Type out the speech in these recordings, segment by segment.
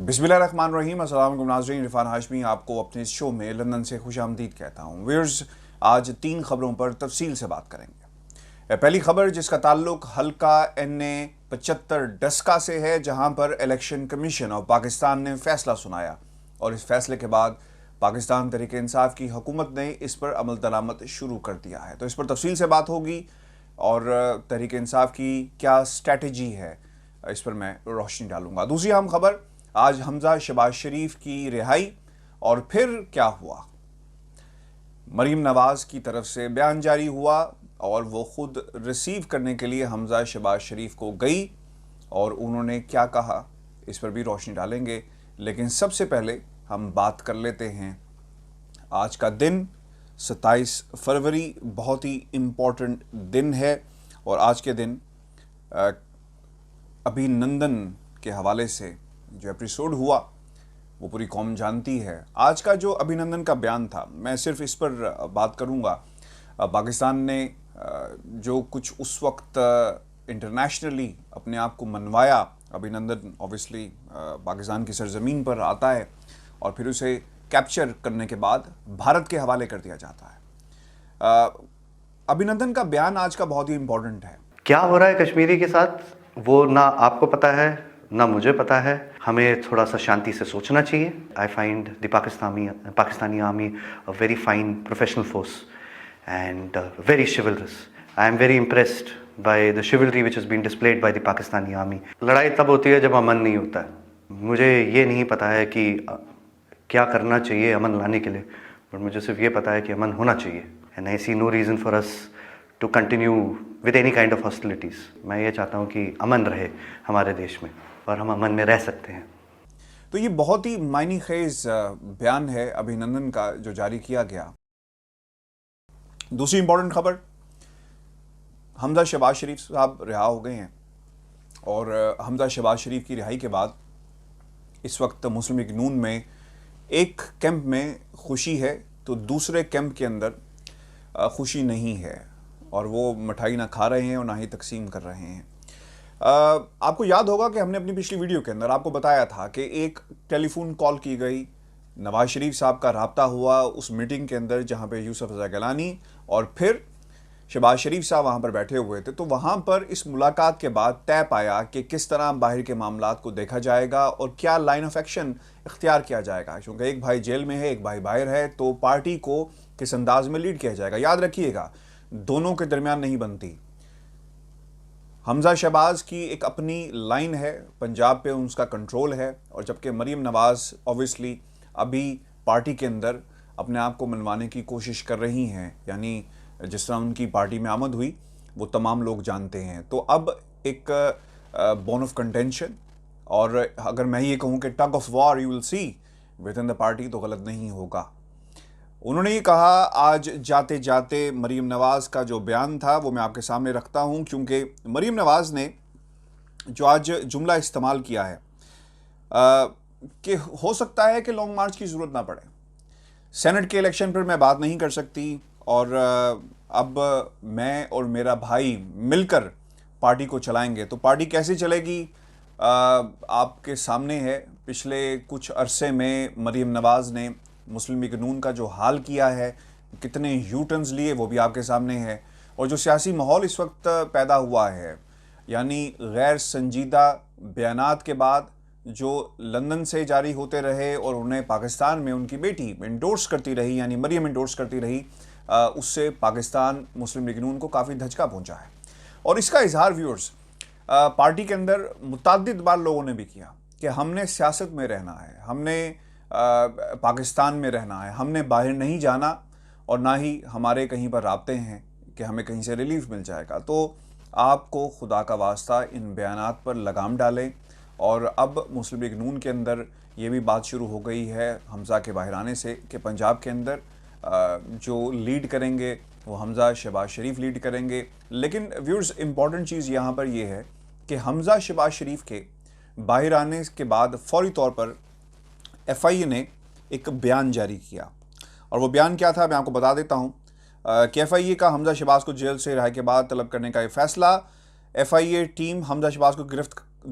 बिस्मिल्लाहिर्रहमानिर्रहीम। अस्सलाम वालेकुम नाज़रीन, इरफान हाशमी आपको अपने इस शो में लंदन से खुशामदीद कहता हूँ। व्यूअर्स, आज 3 खबरों पर तफसील से बात करेंगे। पहली खबर जिसका ताल्लुक हल्का NA 75 डस्का से है, जहाँ पर इलेक्शन कमीशन ऑफ पाकिस्तान ने फैसला सुनाया और इस फैसले के बाद पाकिस्तान तहरीक इंसाफ की हुकूमत ने इस पर अमल दरामद शुरू कर दिया है। तो इस पर तफसील से बात होगी और तहरीक इंसाफ की क्या स्ट्रैटेजी है, इस पर मैं रोशनी डालूंगा। दूसरी अहम खबर, आज हमजा शहबाज शरीफ की रिहाई और फिर क्या हुआ। मरीम नवाज की तरफ से बयान जारी हुआ और वो खुद रिसीव करने के लिए हमजा शहबाज शरीफ को गई और उन्होंने क्या कहा, इस पर भी रोशनी डालेंगे। लेकिन सबसे पहले हम बात कर लेते हैं आज का दिन 27 फरवरी, बहुत ही इम्पोर्टेंट दिन है और आज के दिन अभिनंदन के हवाले से जो एपिसोड हुआ वो पूरी कौम जानती है। आज का जो अभिनंदन का बयान था, मैं सिर्फ इस पर बात करूंगा। पाकिस्तान ने जो कुछ उस वक्त इंटरनेशनली अपने आप को मनवाया, अभिनंदन ऑब्वियसली पाकिस्तान की सरजमीन पर आता है और फिर उसे कैप्चर करने के बाद भारत के हवाले कर दिया जाता है। अभिनंदन का बयान आज का बहुत ही इंपॉर्टेंट है। क्या हो रहा है कश्मीरी के साथ वो ना आपको पता है ना मुझे पता है। हमें थोड़ा सा शांति से सोचना चाहिए। I find the Pakistani army a very fine professional force and very chivalrous. I am very impressed by the chivalry which is been displayed by the Pakistani army. लड़ाई तब होती है जब अमन नहीं होता है। मुझे ये नहीं पता है कि क्या करना चाहिए अमन लाने के लिए, बट मुझे सिर्फ ये पता है कि अमन होना चाहिए। And I see no reason for us to continue with any kind of hostilities. मैं ये चाहता हूँ कि अमन रहे हमारे देश में और हम अमन में रह सकते हैं। तो ये बहुत ही मायने खेज बयान है अभिनंदन का जो जारी किया गया। दूसरी इंपॉर्टेंट खबर, हमजा शहबाज शरीफ साहब रिहा हो गए हैं और हमजा शहबाज शरीफ की रिहाई के बाद इस वक्त मुस्लिम लीग नून में एक कैंप में खुशी है तो दूसरे कैंप के अंदर खुशी नहीं है और वो मिठाई ना खा रहे हैं और ना ही तकसीम कर रहे हैं। आपको याद होगा कि हमने अपनी पिछली वीडियो के अंदर आपको बताया था कि एक टेलीफोन कॉल की गई, नवाज शरीफ साहब का रब्ता हुआ उस मीटिंग के अंदर जहां पे यूसुफ रज़ा गिलानी और फिर शहबाज शरीफ साहब वहां पर बैठे हुए थे। तो वहां पर इस मुलाकात के बाद तय पाया कि किस तरह बाहर के मामलात को देखा जाएगा और क्या लाइन ऑफ एक्शन इख्तियार किया जाएगा, क्योंकि एक भाई जेल में है, एक भाई बाहर है, तो पार्टी को किस अंदाज में लीड किया जाएगा। याद रखिएगा, दोनों के दरमियान नहीं बनती। हमजा शहबाज की एक अपनी लाइन है, पंजाब पे उसका कंट्रोल है, और जबकि मरीम नवाज ऑब्वियसली अभी पार्टी के अंदर अपने आप को मनवाने की कोशिश कर रही हैं। यानी जिस तरह उनकी पार्टी में आमद हुई वो तमाम लोग जानते हैं। तो अब एक बोन ऑफ कंटेंशन, और अगर मैं ये कहूँ कि tug of war you will see with in the party, तो गलत नहीं होगा। उन्होंने ये कहा, आज जाते जाते मरीम नवाज का जो बयान था वो मैं आपके सामने रखता हूँ, क्योंकि मरीम नवाज ने जो आज जुमला इस्तेमाल किया है कि हो सकता है कि लॉन्ग मार्च की ज़रूरत ना पड़े, सेनेट के इलेक्शन पर मैं बात नहीं कर सकती और अब मैं और मेरा भाई मिलकर पार्टी को चलाएंगे। तो पार्टी कैसे चलेगी आपके सामने है। पिछले कुछ अरसे में मरीम नवाज ने मुस्लिम लीग नून का जो हाल किया है, कितने यू टर्न्स लिए, वो भी आपके सामने है। और जो सियासी माहौल इस वक्त पैदा हुआ है, यानी गैर संजीदा बयानात के बाद जो लंदन से जारी होते रहे और उन्हें पाकिस्तान में उनकी बेटी इंडोर्स करती रही, यानी मरीम इंडोर्स करती रही, उससे पाकिस्तान मुस्लिम लीग नून को काफ़ी धचका पहुंचा है। और इसका इजहार व्यूअर्स पार्टी के अंदर मुतअद्दिद बार लोगों ने भी किया कि हमने सियासत में रहना है, हमने पाकिस्तान में रहना है, हमने बाहर नहीं जाना और ना ही हमारे कहीं पर राब्ते हैं कि हमें कहीं से रिलीफ मिल जाएगा। तो आपको खुदा का वास्ता इन बयानात पर लगाम डालें। और अब मुस्लिम लीग नून के अंदर ये भी बात शुरू हो गई है हमजा के बाहर आने से कि पंजाब के अंदर जो लीड करेंगे वो हमजा शहबाज शरीफ लीड करेंगे। लेकिन व्यूअर्स, इम्पॉर्टेंट चीज़ यहाँ पर यह है कि हमजा शहबाज शरीफ के बाहर आने के बाद फौरी तौर पर FIA ने एक बयान जारी किया, और वो बयान क्या था मैं आपको बता देता हूँ कि FIA का हमजा शहबाज को जेल से रिहाई के बाद तलब करने का ये फैसला FIA टीम हमजा शहबाज को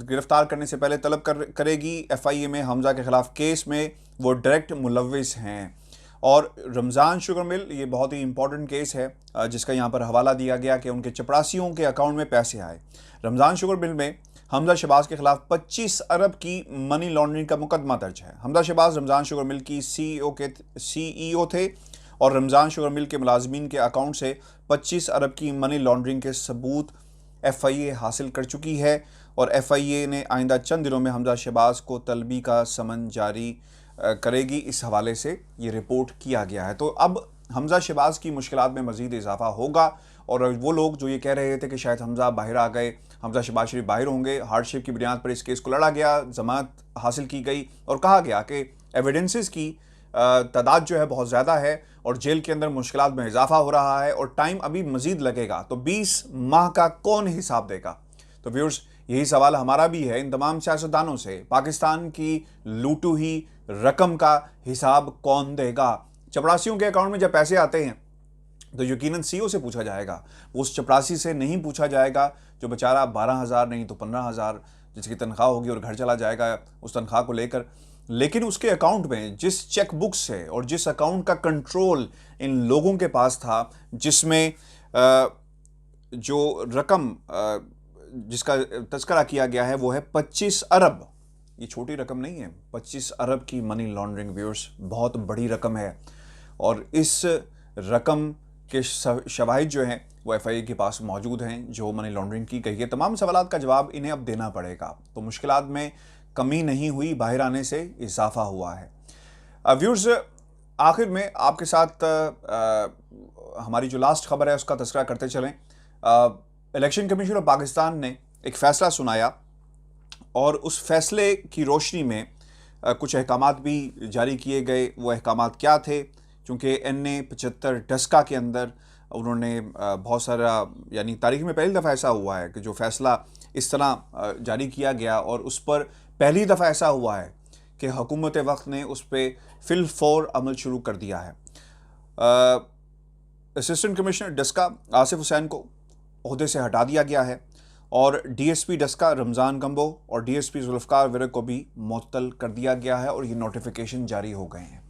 गिरफ्तार करने से पहले तलब करेगी। FIA में हमजा के खिलाफ केस में वो डायरेक्ट मुलव्विस हैं। और रमज़ान शुगर मिल, ये बहुत ही इंपॉर्टेंट केस है जिसका यहाँ पर हवाला दिया गया कि उनके चपरासियों के अकाउंट में पैसे आए। रमज़ान शुगर मिल में हमजा शहबाज के खिलाफ 25 अरब की मनी लॉन्ड्रिंग का मुकदमा दर्ज है। हमजा शहबाज रमज़ान शुगर मिल की CEO थे और रमज़ान शुगर मिल के मुलाजमीन के अकाउंट से 25 अरब की मनी लॉन्ड्रिंग के सबूत FIA हासिल कर चुकी है और FIA ने आइंदा चंद दिनों में हमजा शहबाज को तलबी का समन जारी करेगी। इस हवाले से ये रिपोर्ट किया गया है। तो अब हमजा शहबाज की मुश्किलात में मज़ीद इजाफा होगा और वो लोग जो ये कह रहे थे कि शायद हमजा बाहर आ गए, हमजा शहबाज शरीफ बाहर होंगे, हार्डशिप की बुनियाद पर इस केस को लड़ा गया, जमानत हासिल की गई और कहा गया कि एविडेंसेस की तादाद जो है बहुत ज़्यादा है और जेल के अंदर मुश्किलात में इजाफा हो रहा है और टाइम अभी मज़ीद लगेगा, तो 20 माह का कौन हिसाब देगा? तो व्यूअर्स, यही सवाल हमारा भी है इन तमाम सियासतदानों से, पाकिस्तान की लूटू ही रकम का हिसाब कौन देगा? चपरासियों के अकाउंट में जब पैसे आते हैं तो यकीनन CEO से पूछा जाएगा, उस चपरासी से नहीं पूछा जाएगा जो बेचारा 12,000 नहीं तो 15,000 जिसकी तनख्वाह होगी और घर चला जाएगा उस तनख्वाह को लेकर। लेकिन उसके अकाउंट में जिस चेक बुक से और जिस अकाउंट का कंट्रोल इन लोगों के पास था, जिसमें जो रकम जिसका तस्करा किया गया है वो है 25 अरब। ये छोटी रकम नहीं है, 25 अरब की मनी लॉन्ड्रिंग। व्यूअर्स, बहुत बड़ी रकम है और इस रकम के शवाहिद जो हैं वो FIA के पास मौजूद हैं जो मनी लॉन्ड्रिंग की गई है। तमाम सवालात का जवाब इन्हें अब देना पड़ेगा। तो मुश्किलात में कमी नहीं हुई, बाहर आने से इजाफा हुआ है। व्यूअर्स, आखिर में आपके साथ हमारी जो लास्ट खबर है उसका तस्करा करते चलें। इलेक्शन कमीशन ऑफ पाकिस्तान ने एक फ़ैसला सुनाया और उस फैसले की रोशनी में कुछ अहकामात भी जारी किए गए। वो अहकामात क्या थे? चूँकि NA 75 डस्का के अंदर उन्होंने बहुत सारा, यानी तारीख में पहली दफ़ा ऐसा हुआ है कि जो फ़ैसला इस तरह जारी किया गया और उस पर पहली दफ़ा ऐसा हुआ है कि हुकूमत वक्त ने उस पर फिल-फौर अमल शुरू कर दिया है। असिस्टेंट कमिश्नर डस्का आसिफ हुसैन को ओहदे से हटा दिया गया है और DSP डस्का रमज़ान गंबो और DSP जुल्फ़िकार विरक को भी मुअत्तल कर दिया गया है और ये नोटिफिकेशन जारी हो गए हैं।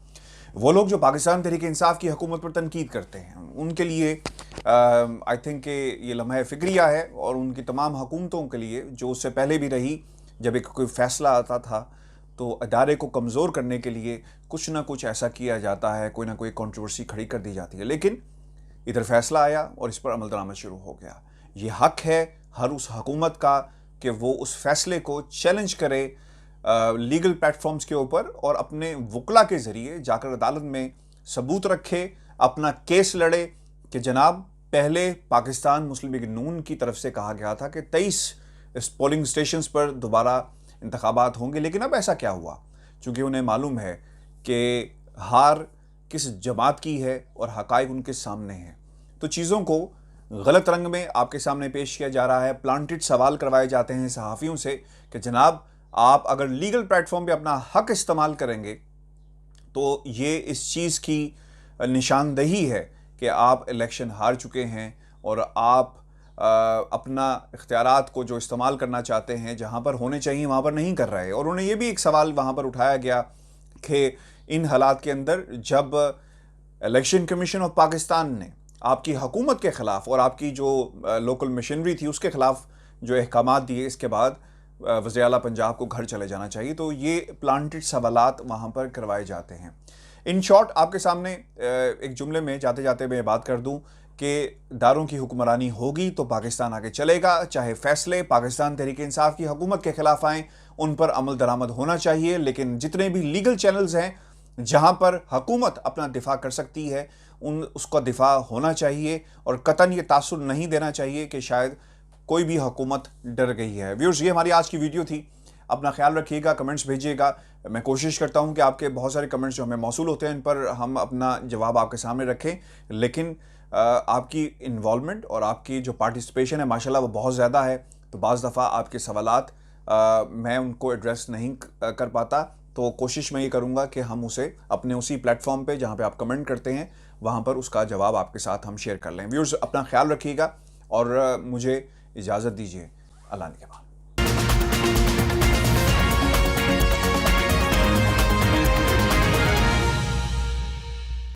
वो लोग जो पाकिस्तान तहरीक इंसाफ की हुकूमत पर तनकीद करते हैं उनके लिए आई थिंक ये लम्हा फ़िक्रिया है और उनकी तमाम हुकूमतों के लिए जो उससे पहले भी रही, जब एक कोई फ़ैसला आता था तो अदारे को कमज़ोर करने के लिए कुछ ना कुछ ऐसा किया जाता है, कोई ना कोई कंट्रोवर्सी खड़ी कर दी जाती है। लेकिन इधर फ़ैसला आया और इस पर अमल दरामद शुरू हो गया। ये हक़ है हर उस हुकूमत का कि वो उस फ़ैसले को चैलेंज करे लीगल प्लेटफॉर्म्स के ऊपर और अपने वकला के ज़रिए जाकर अदालत में सबूत रखे, अपना केस लड़े कि जनाब, पहले पाकिस्तान मुस्लिम लीग नून की तरफ से कहा गया था कि 23 पोलिंग स्टेशंस पर दोबारा इंतखाबात होंगे, लेकिन अब ऐसा क्या हुआ? चूँकि उन्हें मालूम है कि हार किस जमात की है और हक़ाइक़ उनके सामने हैं, तो चीज़ों को गलत रंग में आपके सामने पेश किया जा रहा है। प्लांटेड सवाल करवाए जाते हैं सहाफ़ियों से कि जनाब, आप अगर लीगल प्लेटफॉर्म पे अपना हक़ इस्तेमाल करेंगे तो ये इस चीज़ की निशानदही है कि आप इलेक्शन हार चुके हैं और आप अपना इख्तियारात को जो इस्तेमाल करना चाहते हैं जहाँ पर होने चाहिए वहाँ पर नहीं कर रहे। और उन्हें ये भी एक सवाल वहाँ पर उठाया गया कि इन हालात के अंदर जब इलेक्शन कमीशन ऑफ पाकिस्तान ने आपकी हुकूमत के ख़िलाफ़ और आपकी जो लोकल मशीनरी थी उसके ख़िलाफ़ जो अहकामात दिए, इसके बाद वज़ीर आला पंजाब को घर चले जाना चाहिए, तो ये प्लांटेड सवालात वहाँ पर करवाए जाते हैं। इन शॉर्ट आपके सामने एक जुमले में जाते जाते मैं बात कर दूँ कि दारों की हुक्मरानी होगी तो पाकिस्तान आगे चलेगा। चाहे फ़ैसले पाकिस्तान तहरीक इंसाफ की हुकूमत के ख़िलाफ़ आएँ, उन पर अमल दरामद होना चाहिए, लेकिन जितने भी लीगल चैनल्स हैं जहाँ पर हुकूमत अपना दिफा कर सकती है उसका दिफा होना चाहिए और कतन ये तासुर नहीं देना चाहिए कि शायद कोई भी हुकूमत डर गई है। व्यूअर्स, ये हमारी आज की वीडियो थी। अपना ख्याल रखिएगा, कमेंट्स भेजिएगा। मैं कोशिश करता हूँ कि आपके बहुत सारे कमेंट्स जो हमें मौसूल होते हैं इन पर हम अपना जवाब आपके सामने रखें, लेकिन आपकी इन्वॉल्वमेंट और आपकी जो पार्टिसिपेशन है माशाल्लाह वो बहुत ज़्यादा है, तो बाज़ दफ़ा आपके सवालात मैं उनको एड्रेस नहीं कर पाता, तो कोशिश मैं ये करूँगा कि हम उसे अपने उसी प्लेटफॉर्म पे जहाँ पे आप कमेंट करते हैं वहाँ पर उसका जवाब आपके साथ हम शेयर कर लें। व्यूअर्स, अपना ख्याल रखिएगा और मुझे इजाज़त दीजिए। अल्लाह ने के बाद।